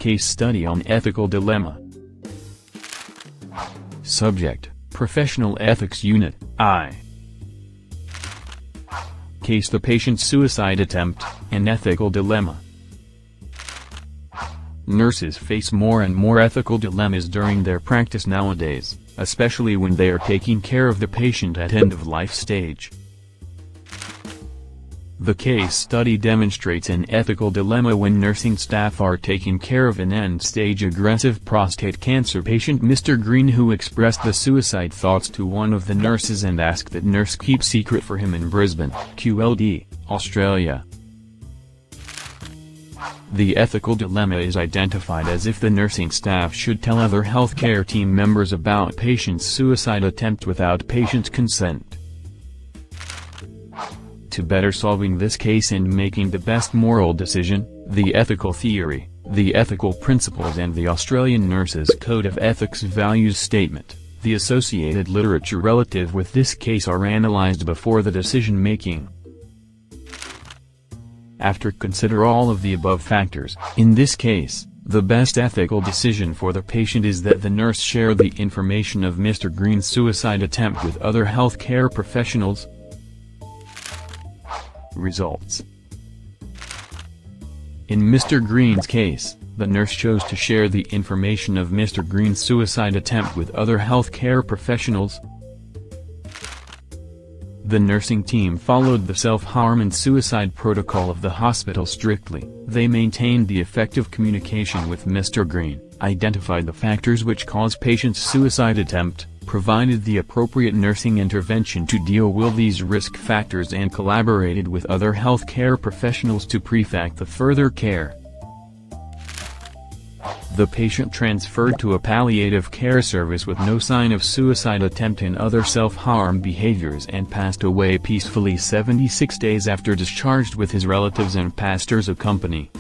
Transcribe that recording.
Case study on ethical dilemma. Subject: Professional Ethics Unit, I. Case: the patient's suicide attempt, an ethical dilemma. Nurses face more and more ethical dilemmas during their practice nowadays, especially when they are taking care of the patient at end-of-life stage. The case study demonstrates an ethical dilemma when nursing staff are taking care of an end-stage aggressive prostate cancer patient, Mr. Green, who expressed the suicide thoughts to one of the nurses and asked that nurse keep secret for him in Brisbane, QLD, Australia. The ethical dilemma is identified as if the nursing staff should tell other healthcare team members about patient's suicide attempt without patient's consent. To better solving this case and making the best moral decision, the ethical theory, the ethical principles and the Australian Nurses Code of Ethics Values Statement, the associated literature relative with this case are analysed before the decision-making. After consider all of the above factors, in this case, the best ethical decision for the patient is that the nurse share the information of Mr. Green's suicide attempt with other healthcare professionals. Results. In Mr. Green's case, the nurse chose to share the information of Mr. Green's suicide attempt with other healthcare professionals. The nursing team followed the self-harm and suicide protocol of the hospital strictly. They maintained the effective communication with Mr. Green, identified the factors which cause patient's suicide attempt, provided the appropriate nursing intervention to deal with these risk factors and collaborated with other healthcare professionals to perfect the further care. The patient transferred to a palliative care service with no sign of suicide attempt and other self-harm behaviors and passed away peacefully 76 days after discharged with his relatives and pastor's accompany.